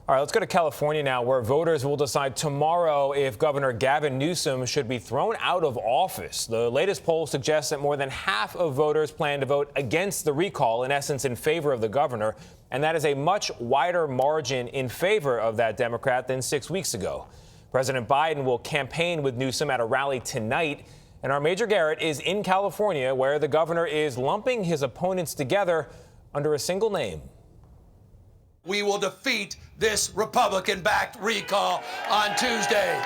All right, let's go to California now, where voters will decide tomorrow if Governor Gavin Newsom should be thrown out of office. The latest poll suggests that more than half of voters plan to vote against the recall, in essence in favor of the governor, and that is a much wider margin in favor of that Democrat than 6 weeks ago. President Biden will campaign with Newsom at a rally tonight, and our Major Garrett is in California, where the governor is lumping his opponents together under a single name. We will defeat this Republican-backed recall on Tuesday.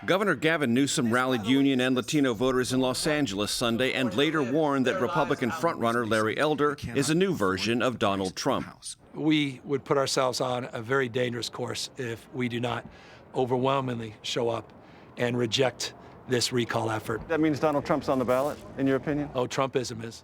Governor Gavin Newsom rallied union and Latino voters in Los Angeles Sunday and later warned that Republican frontrunner Larry Elder is a new version of Donald Trump. We would put ourselves on a very dangerous course if we do not overwhelmingly show up and reject this recall effort. That means Donald Trump's on the ballot, in your opinion? Oh, Trumpism is.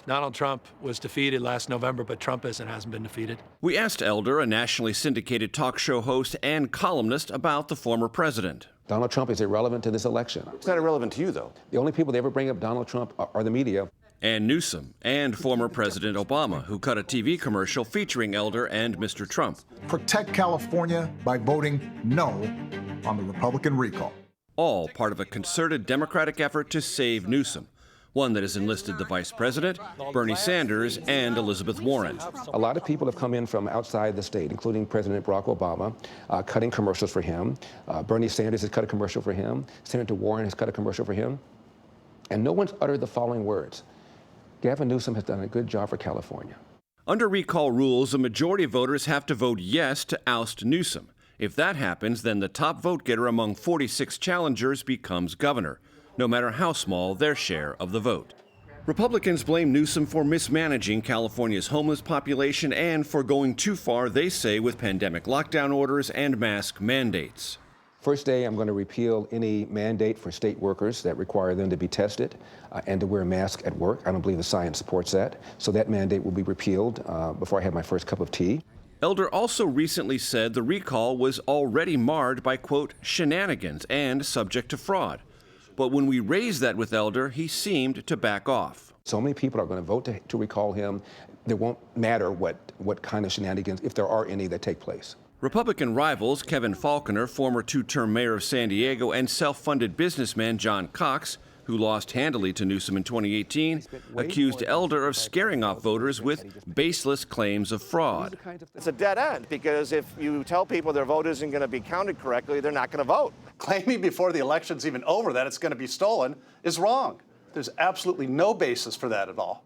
Donald Trump was defeated last November, but Trumpism hasn't been defeated. We asked Elder, a nationally syndicated talk show host and columnist, about the former president. Donald Trump is irrelevant to this election. It's not irrelevant to you, though. The only people that ever bring up Donald Trump are the media. And Newsom, and former President Obama, who cut a TV commercial featuring Elder and Mr. Trump. Protect California by voting no on the Republican recall. All part of a concerted Democratic effort to save Newsom, one that has enlisted the vice president, Bernie Sanders, and Elizabeth Warren. A lot of people have come in from outside the state, including President Barack Obama, cutting commercials for him. Bernie Sanders has cut a commercial for him. Senator Warren has cut a commercial for him. And no one's uttered the following words: Gavin Newsom has done a good job for California. Under recall rules, a majority of voters have to vote yes to oust Newsom. If that happens, then the top vote getter among 46 challengers becomes governor, no matter how small their share of the vote. Republicans blame Newsom for mismanaging California's homeless population and for going too far, they say, with pandemic lockdown orders and mask mandates. First day, I'm going to repeal any mandate for state workers that require them to be tested and to wear a mask at work. I don't believe the science supports that. So that mandate will be repealed before I have my first cup of tea. Elder also recently said the recall was already marred by, quote, shenanigans and subject to fraud. But when we raised that with Elder, he seemed to back off. So many people are going to vote to recall him. It won't matter what kind of shenanigans, if there are any, that take place. Republican rivals Kevin Faulconer, former two-term mayor of San Diego, and self-funded businessman John Cox, who lost handily to Newsom in 2018, accused Elder of scaring off voters with baseless claims of fraud. It's a dead end, because if you tell people their vote isn't going to be counted correctly, they're not going to vote. Claiming before the election's even over that it's going to be stolen is wrong. There's absolutely no basis for that at all.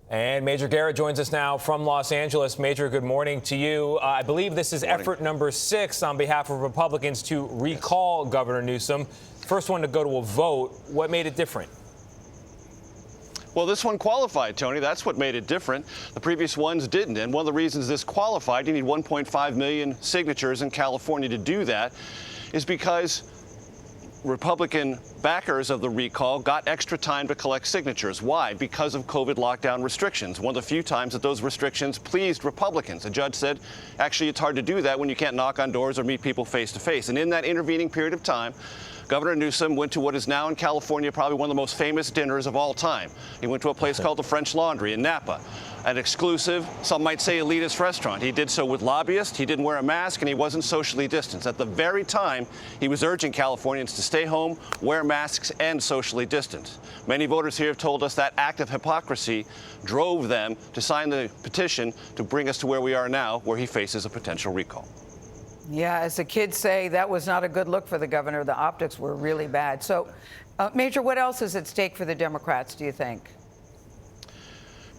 And Major Garrett joins us now from Los Angeles. Major, good morning to you. I believe this is effort number 6 on behalf of Republicans to recall Governor Newsom. First one to go to a vote. What made it different? Well, this one qualified, Tony. That's what made it different. The previous ones didn't. And one of the reasons this qualified, you need 1.5 million signatures in California to do that, is because Republican backers of the recall got extra time to collect signatures. Why? Because of COVID lockdown restrictions. One of the few times that those restrictions pleased Republicans. A judge said, actually, it's hard to do that when you can't knock on doors or meet people face to face. And in that intervening period of time, Governor Newsom went to what is now in California probably one of the most famous dinners of all time. He went to a place called the French Laundry in Napa, an exclusive, some might say elitist restaurant. He did so with lobbyists, he didn't wear a mask, and he wasn't socially distanced. At the very time, he was urging Californians to stay home, wear masks, and socially distance. Many voters here have told us that act of hypocrisy drove them to sign the petition to bring us to where we are now, where he faces a potential recall. Yeah, as the kids say, that was not a good look for the governor. The optics were really bad. So, Major, what else is at stake for the Democrats, do you think?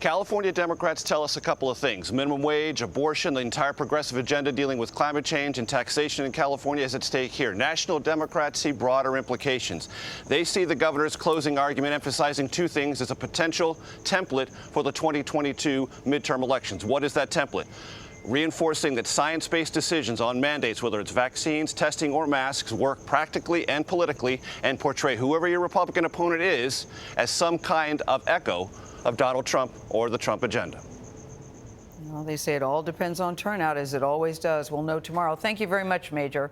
California Democrats tell us a couple of things. Minimum wage, abortion, the entire progressive agenda dealing with climate change and taxation in California is at stake here. National Democrats see broader implications. They see the governor's closing argument emphasizing two things as a potential template for the 2022 midterm elections. What is that template? Reinforcing that science-based decisions on mandates, whether it's vaccines, testing, or masks, work practically and politically and portray whoever your Republican opponent is as some kind of echo of Donald Trump or the Trump agenda. Well, they say it all depends on turnout, as it always does. We'll know tomorrow. Thank you very much, Major.